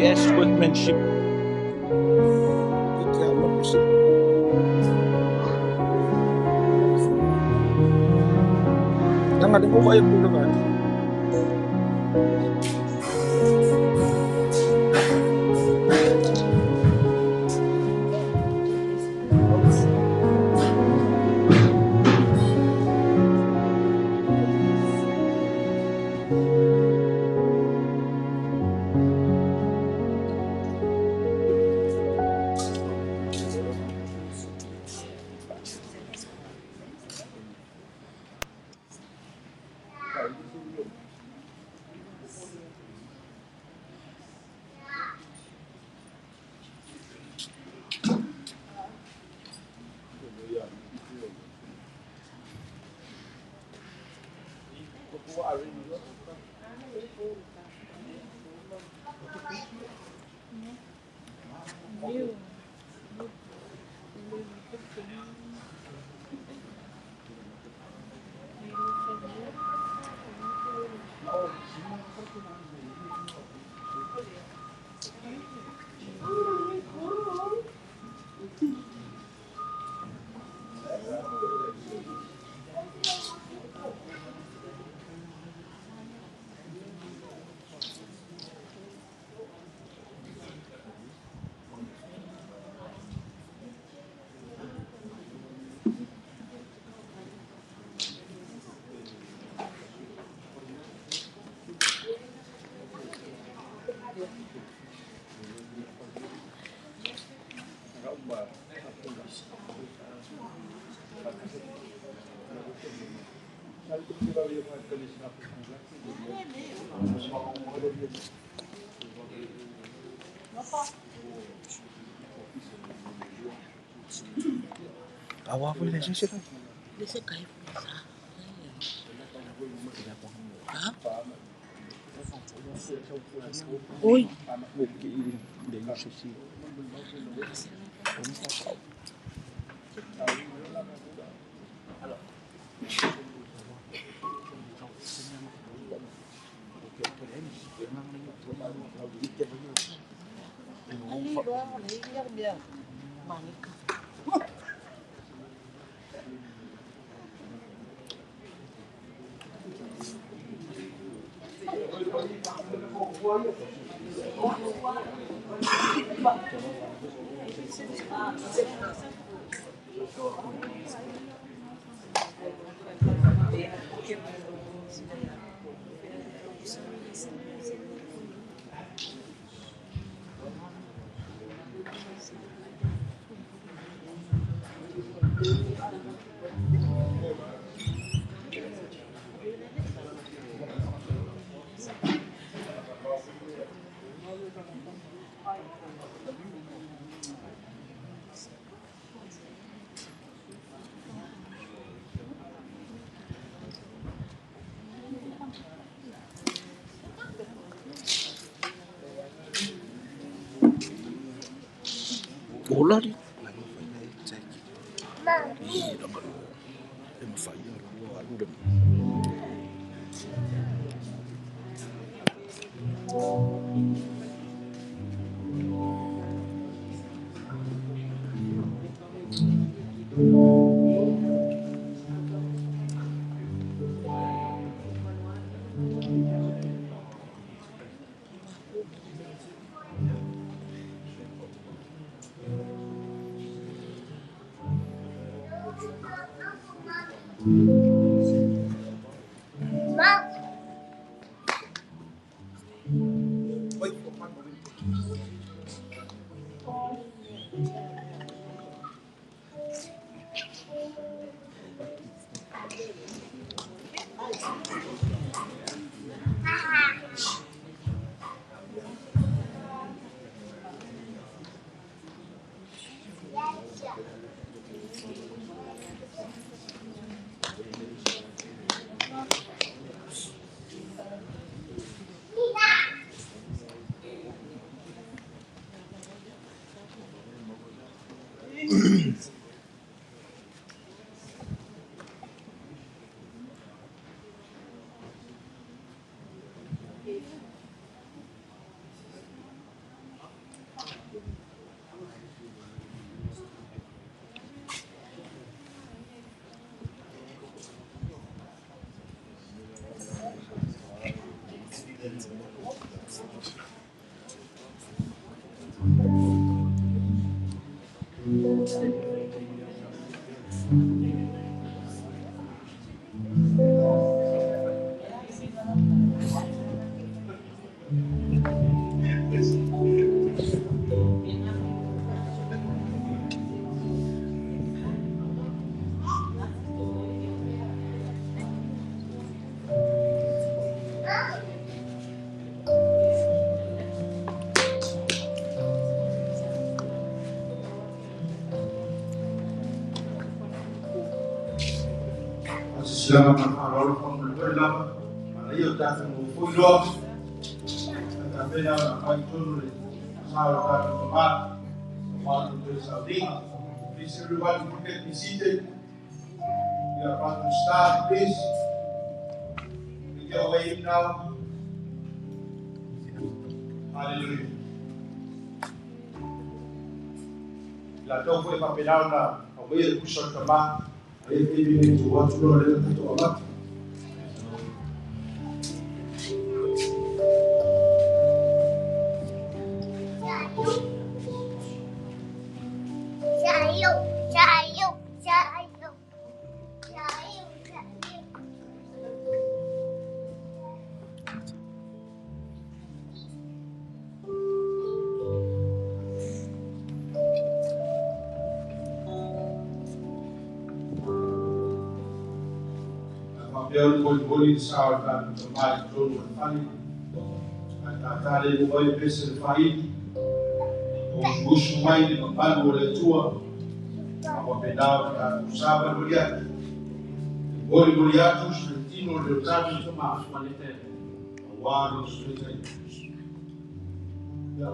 best workmanship. Jangan mo kayo naman. Awa po Lesa sila. Lesa kayo po Lesa. Ha? Uy. Bola di. Iya dapat. Fire random. Selamat malam Alhamdulillah. Ayo kita mengumpul doa. Kita bela apa itu sahabat teman teman untuk sauding. Please everyone get be seated. We are about to start. Please make your way in now. Hallelujah. La toa foi papelada na away kusho kama ayo hivi ni watu wale kutoka Biar boleh sahabat teman itu berfani. Kali boleh berserfai. Bush mai membantu oleh tua. Apa pedal dan usaha boleh. Boleh atus tino de tabi sama manete. Waru sulit. Ya.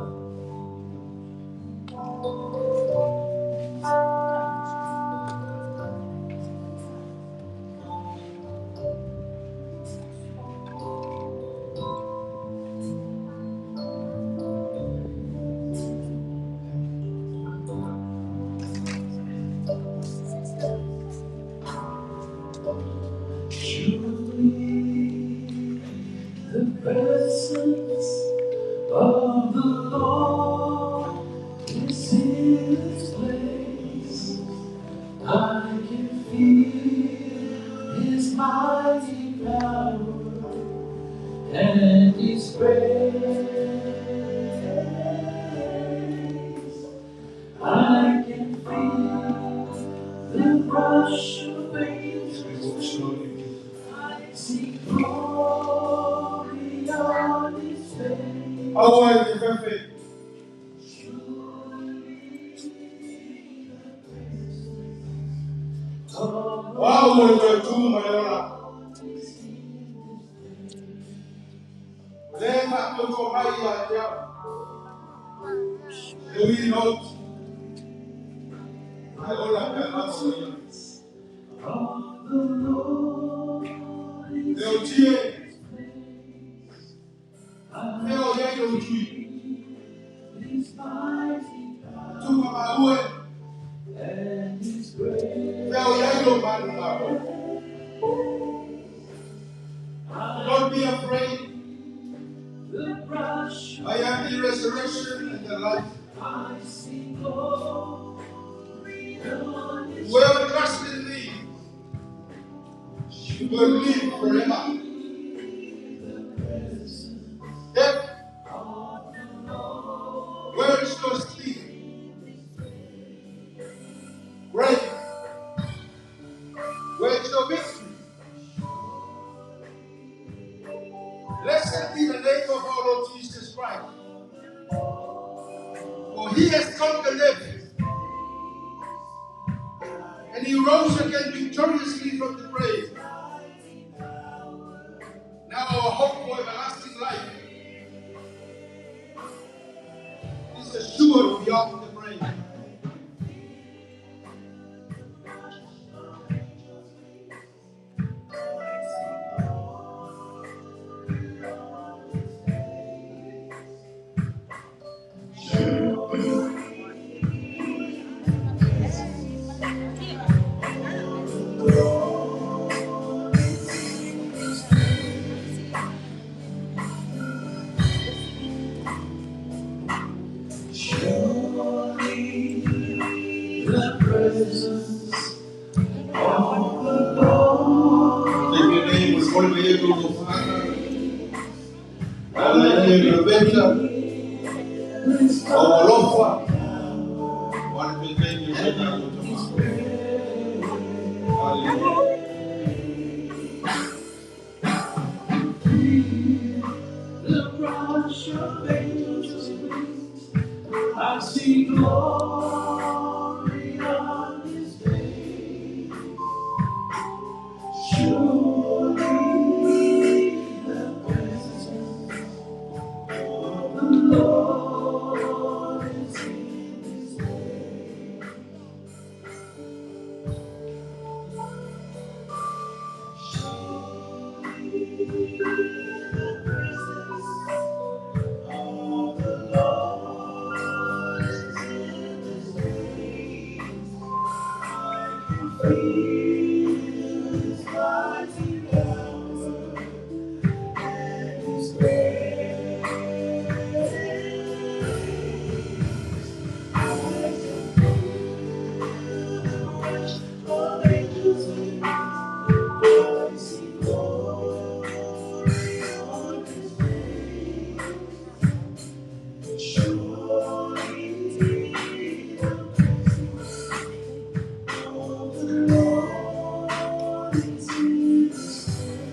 Of the Lord is in this place. I can feel His mighty power and His grace. I can feel the rush of angels. I see glory on His face. How are you, perfect? Wow, what are you doing, my Lord? Then I go to my yard. We know. I don't have that much for you. They'll cheer. They'll get you to you. To my way. They'll get you back now. Don't be afraid. I am the resurrection and the life. Whoever trusts in me will live forever. Death, where is your sleep? Grave, where is your victory? Blessed be the name of our Lord Jesus Christ. For He has conquered death. And He rose again victoriously from the grave. Now our hope for everlasting life is assured beyond the grave. rush of angels' wings. I see glory on His face. Surely the presence of the Lord is in His way. Surely the presence of the Lord is in His place. I can feel His mighty power and His grace. I can feel the rush of angels wings. I see glory on His face. Surely the presence of the Lord is in His place.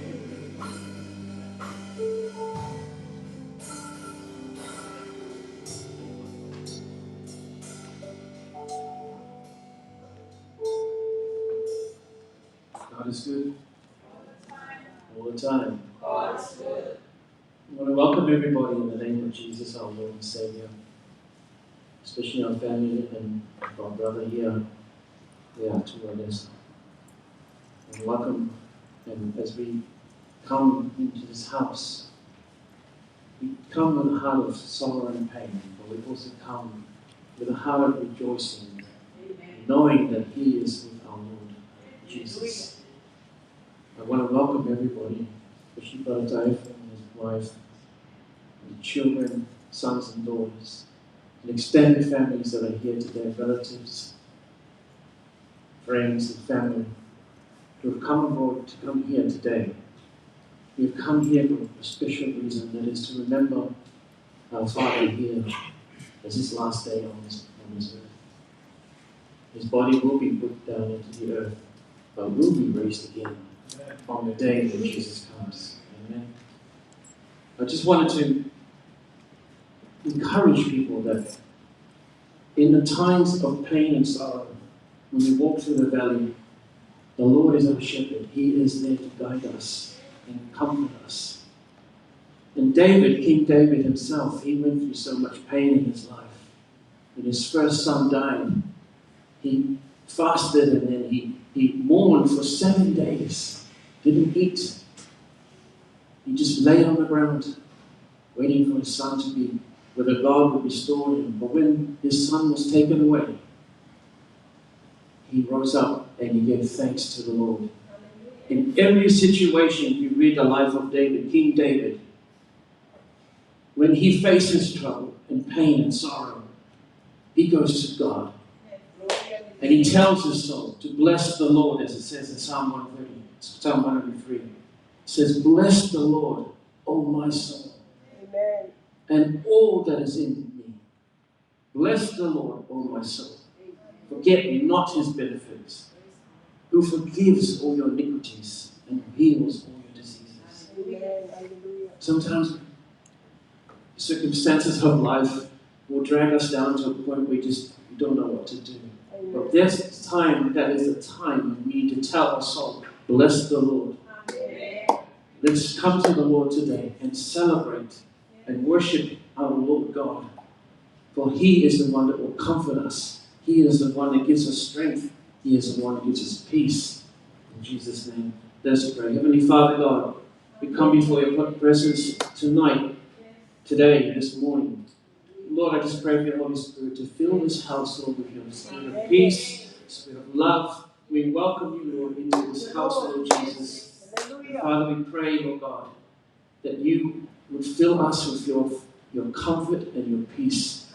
God is good all the time. I want to welcome everybody in the name of Jesus, our Lord and Savior, especially our family and our brother here, Lesa. And welcome, and as we come into this house, we come with a heart of sorrow and pain, but we also come with a heart of rejoicing, knowing that He is with our Lord Jesus. I want to welcome everybody, especially Brother Taimua and his wife, and the children, sons and daughters, and extended families that are here today, relatives, friends and family, who have come abroad to come here today. We have come here for a special reason, that is to remember our Father here as His last day on this earth. His body will be put down into the earth, but will be raised again on the day that Jesus comes. Amen. I just wanted to encourage people that in the times of pain and sorrow, when we walk through the valley, the Lord is our shepherd. He is there to guide us and comfort us. And David, King David himself, he went through so much pain in his life. When his first son died, he fasted and then he mourned for 7 days. Didn't eat. He just lay on the ground, waiting for his son to be, whether God would restore him. But when his son was taken away, he rose up and he gave thanks to the Lord. In every situation, you read the life of David, King David, when he faces trouble and pain and sorrow, he goes to God. And he tells his soul to bless the Lord, as it says in Psalm 103. It says, bless the Lord, O my soul, Amen, and all that is in me. Bless the Lord, O my soul. Forget not His benefits, who forgives all your iniquities and heals all your diseases. Amen. Sometimes circumstances of life will drag us down to a point where we don't know what to do. Amen. But there's a time, that is a time when we need to tell our soul, bless the Lord. Amen. Let's come to the Lord today and celebrate and worship our Lord God. For He is the one that will comfort us. He is the one that gives us strength. He is the one that gives us peace. In Jesus' name, let's pray. Heavenly Father God, we come before your presence tonight, today, this morning. Lord, I just pray for your Holy Spirit to fill this house, Lord, with your spirit of peace, spirit of love. We welcome you, Lord, into this house, Lord Jesus. And Father, we pray, Lord God, that you would fill us with your comfort and your peace.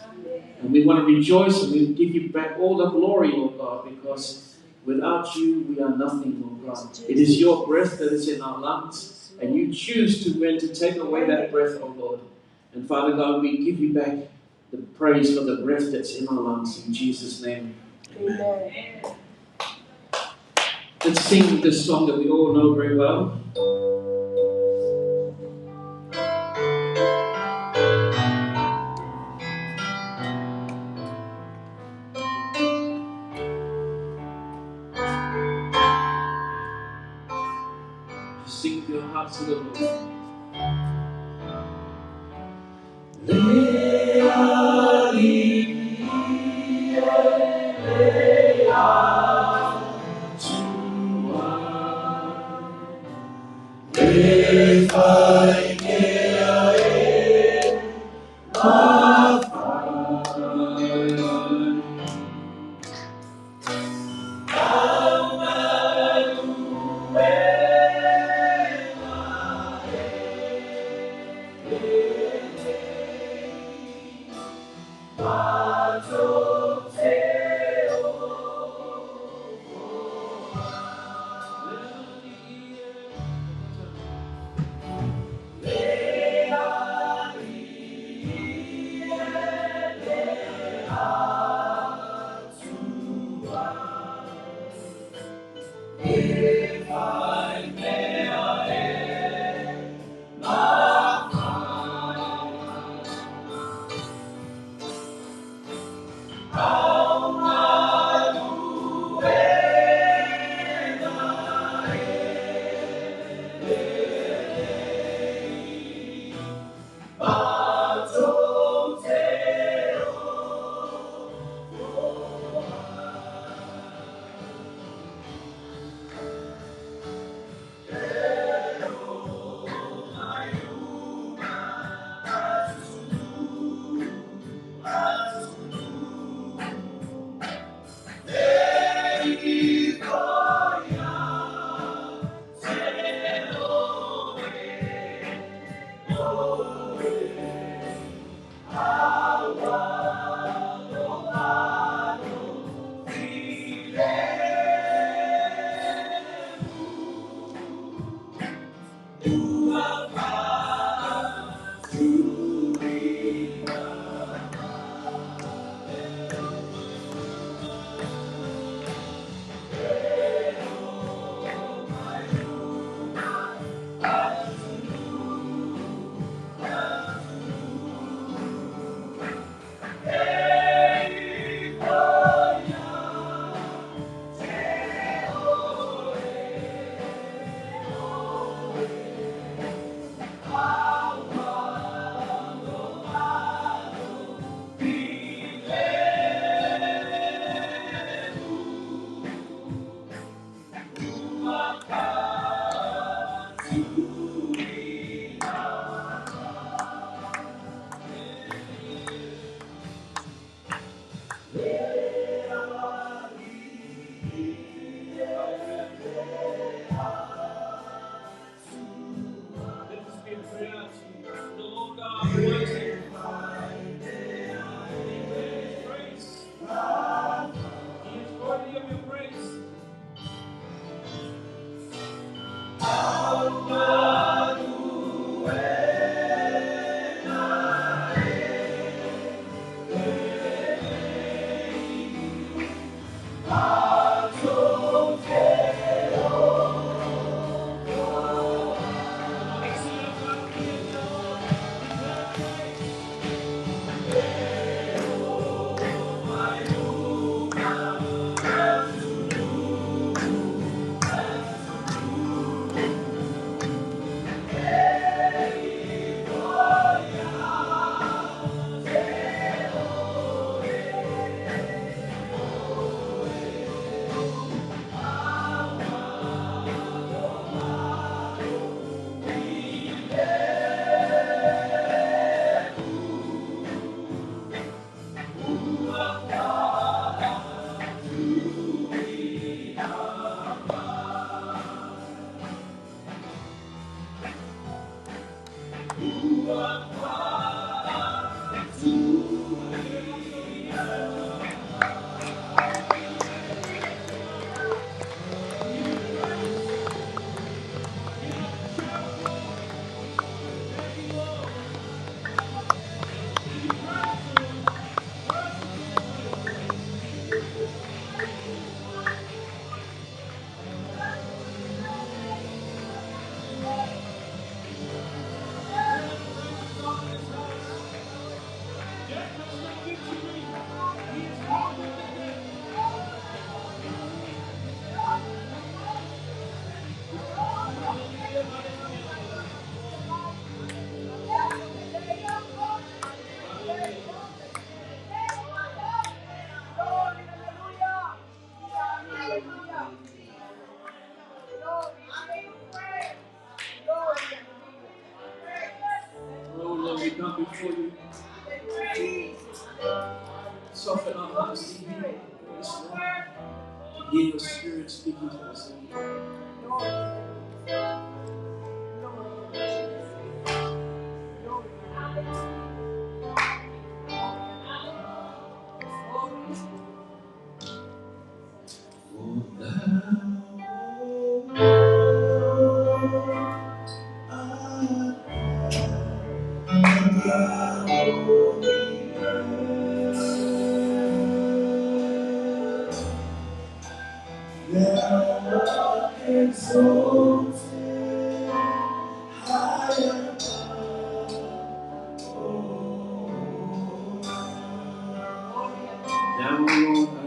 And we want to rejoice and we give you back all the glory, Lord God, because without you, we are nothing, Lord God. It is your breath that is in our lungs, and you choose to when to take away that breath, oh Lord. And Father God, we give you back the praise for the breath that's in our lungs in Jesus' name. Amen. Let's sing this song that we all know very well. Sing your heart to the Lord. Oh Lord, we come before you. Soften our hearts to you. Yes, Lord. Hear your spirit speaking to us. Now, Lord, I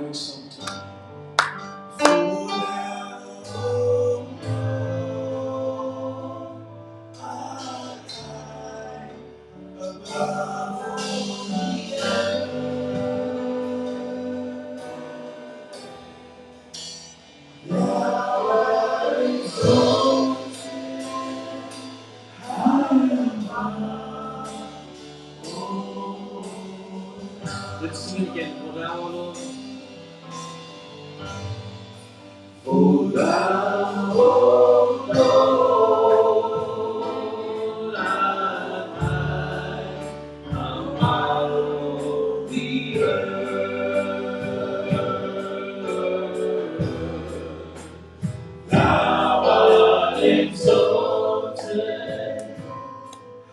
exalt you. Let's sing it again. For thou, O Lord. For thou, O Lord, art high above the earth. Thou art exalted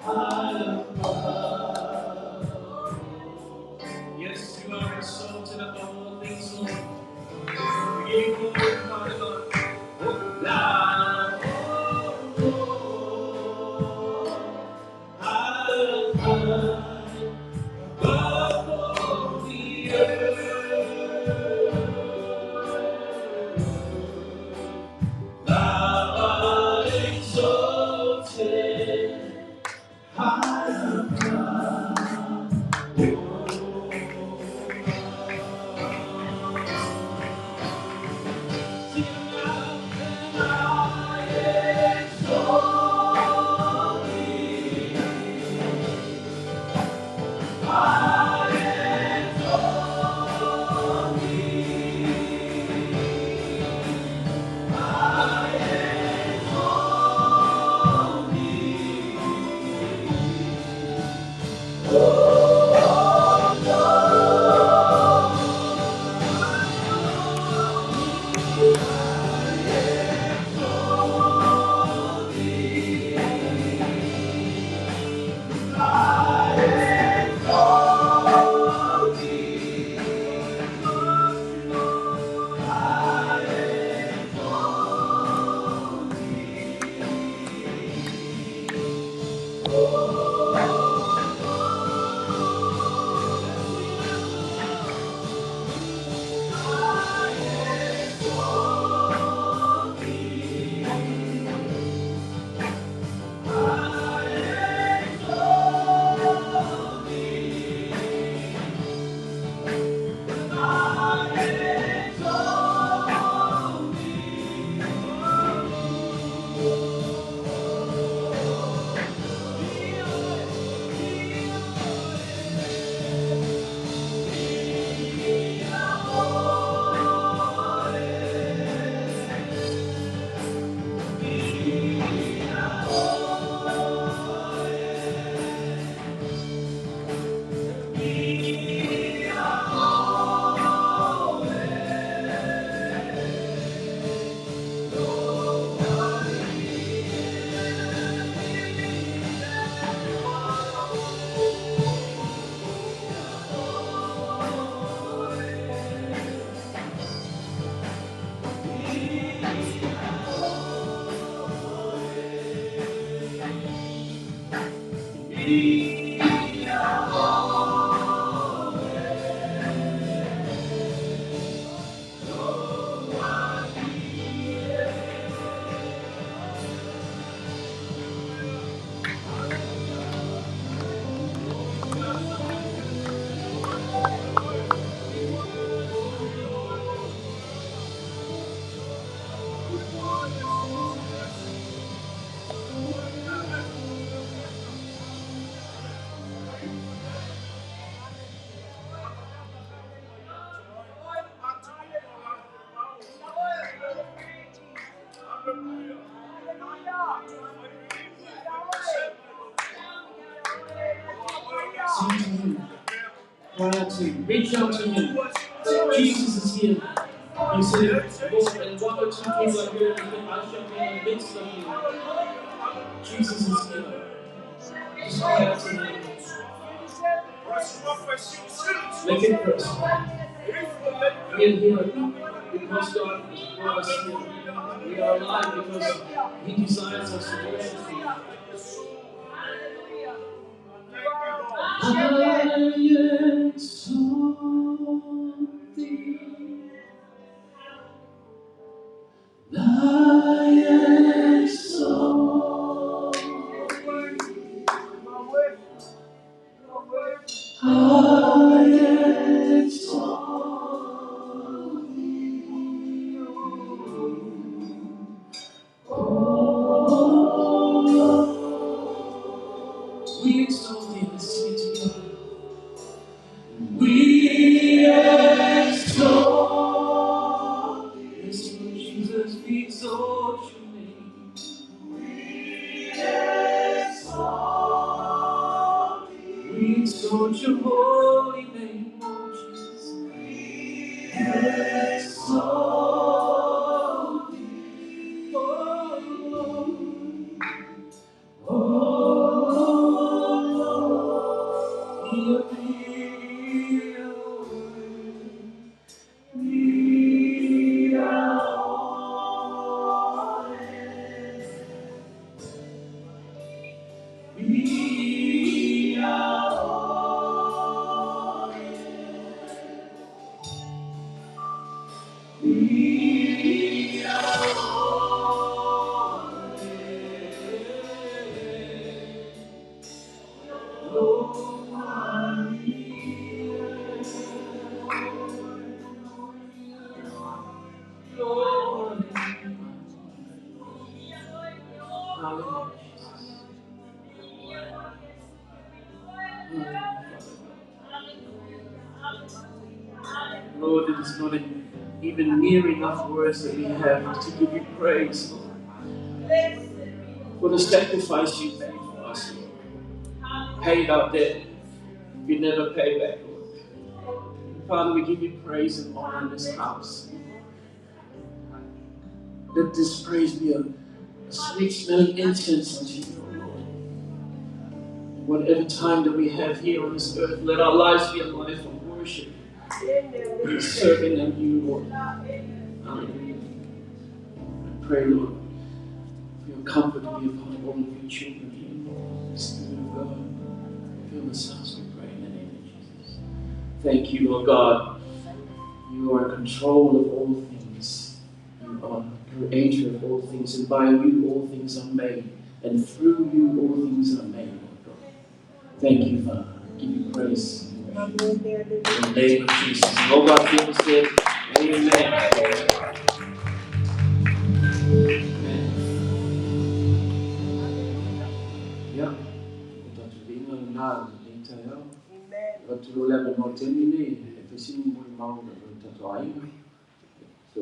high above. Yes, you are exalted above all things, Lord. We give you glory, Father God. Oh, thou, O Lord, art high above all the earth. Thou art exalted high Sing to him. Cry out to him. Reach out to him. Jesus is here. He said, Lord, and one or two people are here, and I shall be in the midst of you. Jesus is here. Just cry out to him. Make it personal. We are here because God brought us here. We are alive because He desires us to worship Him. I exalt Thee. I exalt Thee. I exalt Thee. We exalt Thee. Let's sing it together. We exalt Thee. Yes, Lord Jesus, we exalt Your name. We exalt Thee. We exalt Your holy name, Lord Jesus. We exalt Thee. Oh, oh, oh, Lord, it is not even near enough words that we have to give You praise, Lord, for the sacrifice You made for us, Lord. Paid our debt You never pay back, Lord. Father, we give You praise and honor in this house. Let this praise be a sweet smelling incense unto You, Lord. Whatever time that we have here on this earth, let our lives be a life of worship, serving of You, Lord. Hallelujah. I pray, Lord, for Your comfort to be upon all of Your children here, Lord. Spirit of God, fill this house, we pray in the name of Jesus. Thank You, Lord God. You are in control of all things. You are creator of all things, and by You all things are made, and through You all things are made, Lord God. Thank You, Father. I give You praise and worship. In the name of Jesus. And all God's people said, Amen. Amen. Yeah. So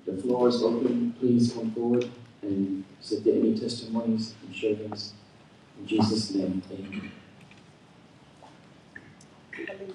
the floor is open. Please come forward and say any testimonies and share things. In Jesus' name, amen. Hallelujah.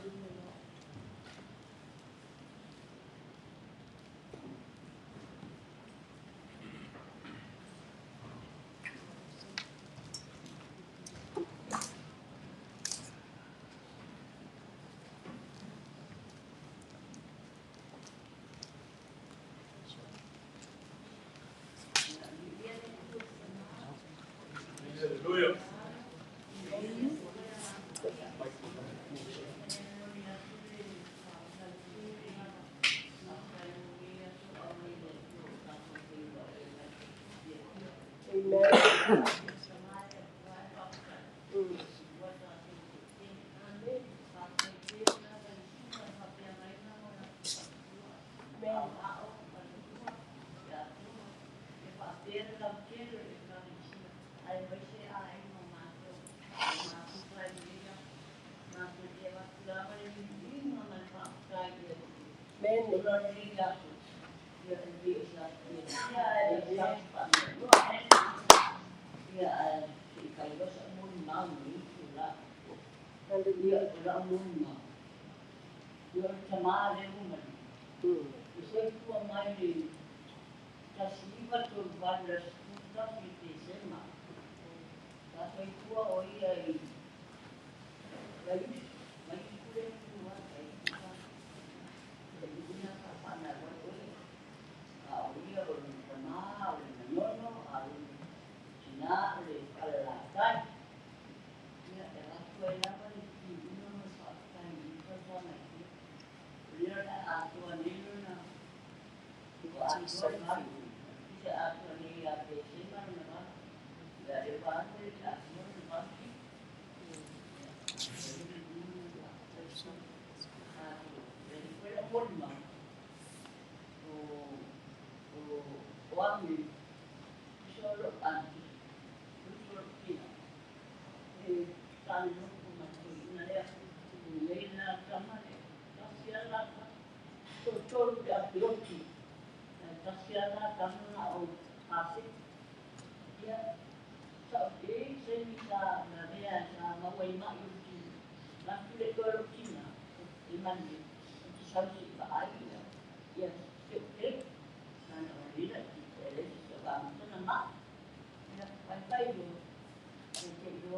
Dia orang rumah. Dia sama ada rumah. Saya tua main di Taslimat berbalas tuntas di SMA. Saya tua oh iya ini. Lalu kuliah tua saya. Jadi punya apa nak buat? Dia orang sama, orang menyono, orang Cina, orang Kelantan. Dia adalah tua yang paling tinggi soalnya ini sama ini. Dia adalah tua ini na. Tua atuan bisa atuan ini apa sih mana? Dari mana dia atuan mana? Dari mana pun mah. Orang ni selalu anti, selalu kina. Kalau pun macam ni ada, ni nak sama ni, kasihan lah. Betul dia berhenti. Kasihan lah kamu nak kasih. Dia tapi saya bisa dia sama wayma itu. Nanti dia kalau kina, iman dia. Saya sih tak ada. Ya, okey. Nanti dia sebab itu nama ya pantai itu itu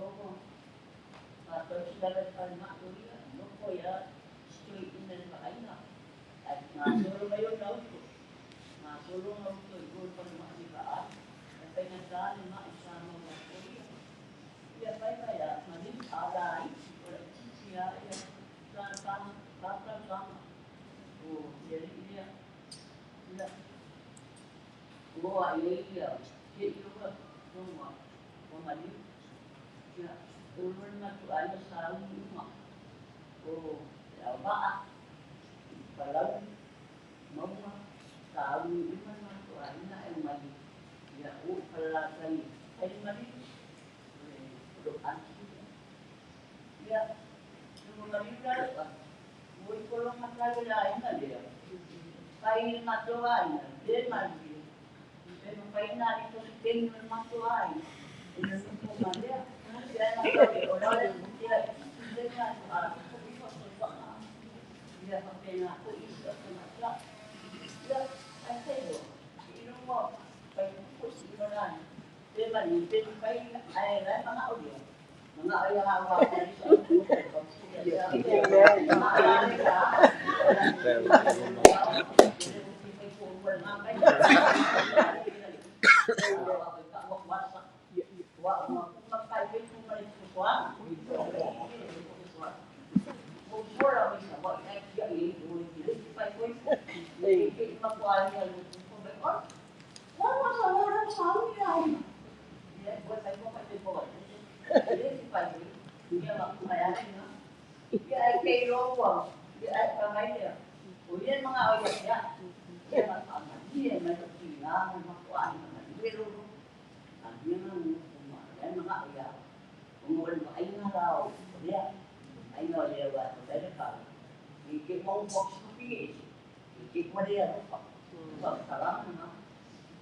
atau segala kalimat itu ya no ya street in the baina nah solo mayo tahu nah solo mau itu kalimat di bawah pengen kan mak sama mau ya baik ya nanti ada itu ya sama oh jadi dia ya gua ini ya itu kan semua mengadi ya turun masuk aja sarung rumah oh ya pak kalau mau tahu ini masuk aja yang mandi ya pelajari ini mandi doa ya semua mandi dah mau kalau masalah lain ada kain masuk aja dia mandi Paina itu sering bermasukan. Ini semua dia. Dia nak orang dia dengan dia pakai nak itu semua. Dia ada itu. Ini mau pakai kursi orang. Dia bagi dia pakai air mana dia. Mana air awak dari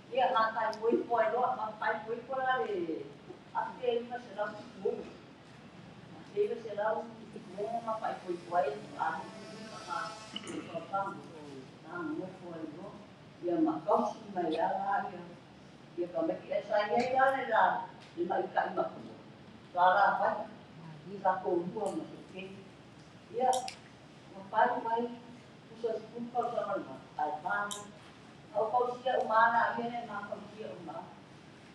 dia makan kuih-kuih doang, makan kuih-kuih lagi. Akhirnya masih dalam kuih. Akhirnya masih dalam mau makan kuih-kuih, ada makan sotang. Nah, mau kuih itu dia makan semua ya. Dia kalau kita saya dah 5 ikat 50. Salah apa? Kita kumpul masukin. Dia makan baik. Khusus kumpul sama alpan. Kalau dia umana, dia ni makan dia umana.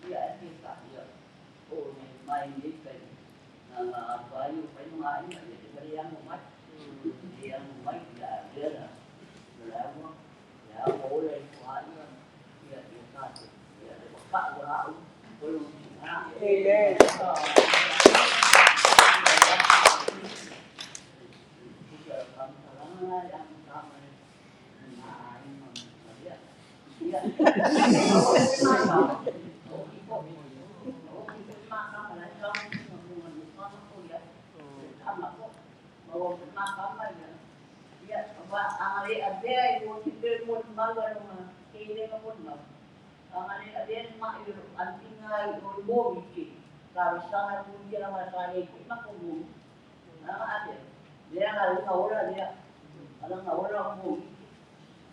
Dia kita dia. Oh, main ni kan. Apa ni? Main dia yang umat. Dia yang umat dia lah. Lalu ya boleh buat dia kasih. Dia pak orang belum. Amen. Kalau sangat punya nama saya ikut nak umum, Dia kalau ngawala dia, kalau ngawala mo,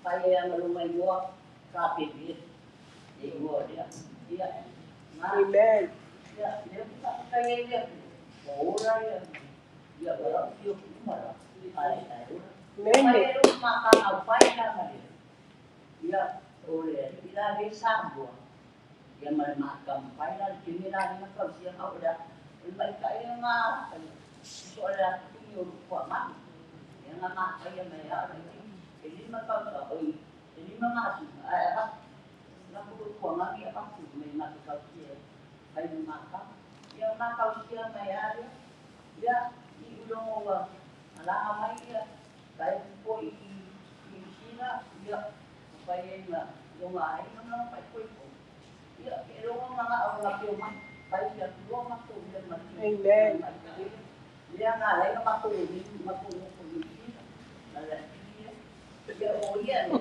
kaya malumay mo, kapit dia, dia, Amen. dia kaya dia, ngawala dia berapa dia kumara, kaya kaya makan apa yang dia oleh dia bisa buat, dia makan apa yang kita ni macam siapa udah, lebih kaya mah. Soalnya itu kuat yang anak saya mereka jadi mereka tahu jadi memang apa nak kuat lagi apa tu memang kalau dia saya makan yang makan dia mereka dia di ulung orang ala amai dia saya pergi di China dia supaya enggak yang lain mana pergi dia kalau orang orang orang saya dia keluar masuk dia mati. Amen. Dia ngalai ke matulog dia oyan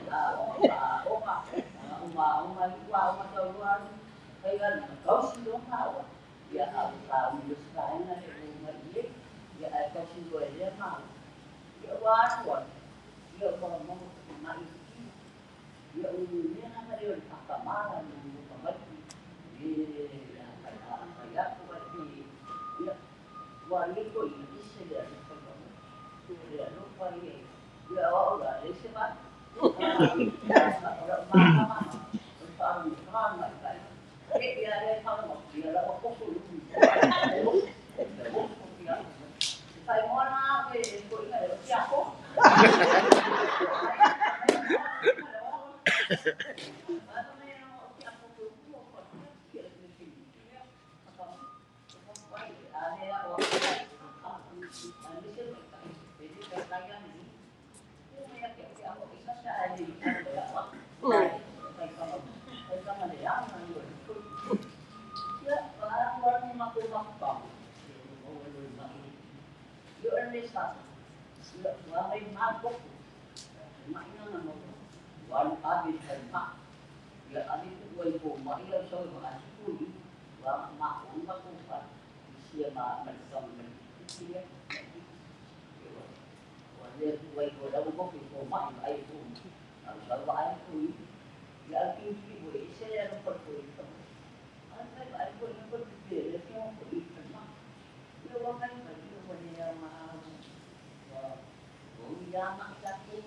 kaya kau sino hawa dia tahu sekarang ada rumah dia kau sino dia mau dia wan dia kalau mau mai dia umumnya nama dia pakamaran pemati dia kaya dia wali ko ini saya dia lupa ini dia orang Lesa orang mana orang mana kan dia ada kalau dia lah kok sulit saya mau nak ko ini ada siapa Lesa, orang mabuk, maknya nama orang habis termak, dia habis tu buat rumah, dia soal makan sepuluh, orang makan makan, dia macam dia, dia buat orang buat rumah, air pun, kalau air pun, dia tinggi buat, saya nak pergi, air pun dia semua pergi termak, dia orang pergi buat dia Llama satu,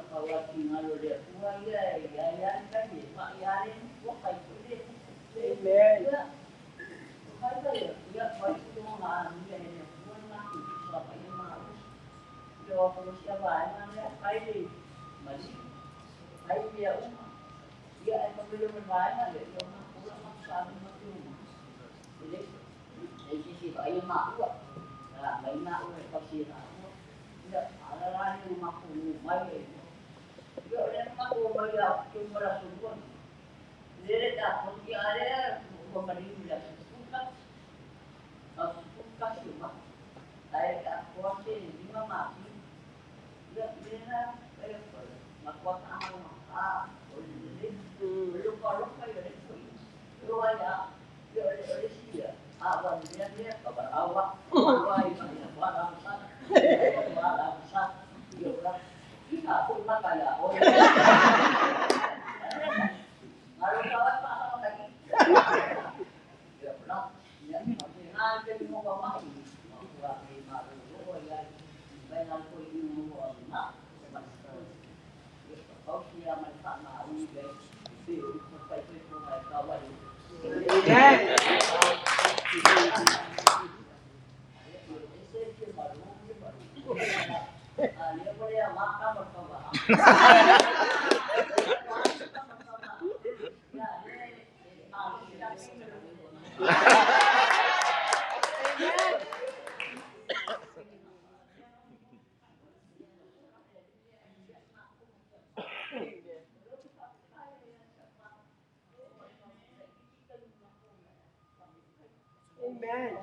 kalau tinggal dia tua ya, ya kan dia, mak yarin, bukan itu dia. Amen. Bukan dia, dia baik tu orang dia ni, bukan nak siapa yang mahu. Dia kalau siapa yang nak kaya, masih kaya dia umah. Dia akan belum berbayar dia, dia nak pulang maksa macam tu. Jadi, sisi kaya mahu, nah, main nak orang kasih nak. Ada yang mahu bayar, dia orang mahu bayar cuma rasukan. Dia dah pergi ada pemberi dia suka cuma. Saya kuasa lima mati. Dia nak amal belum kalau kaya itu. Luaya dia ada sih. Awal dia kabar awak, awal ini barang sana. Kita pun makan ya. Kalau kawan apa lagi? Ya pernah. Ya masih ada di muka mati. Buat lima dulu ya. Banyak pun ini muka nak. Kau siapa macam mana ini guys? Itu sampai itu kawan. Dia boleh makan bersama. Amen.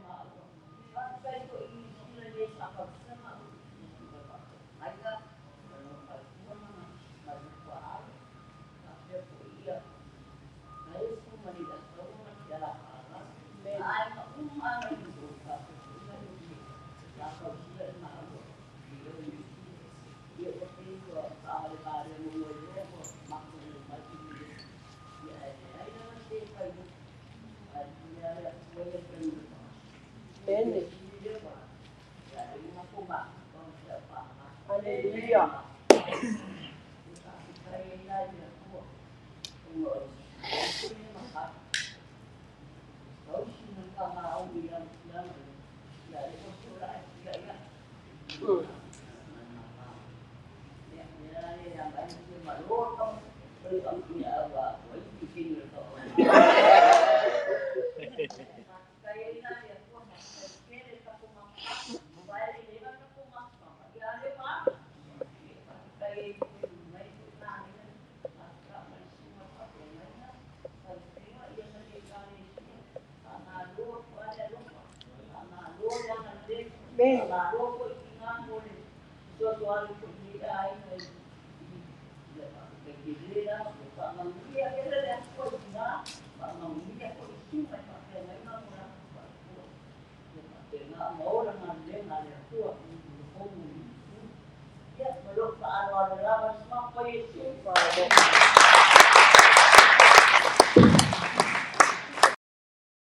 Hallelujah.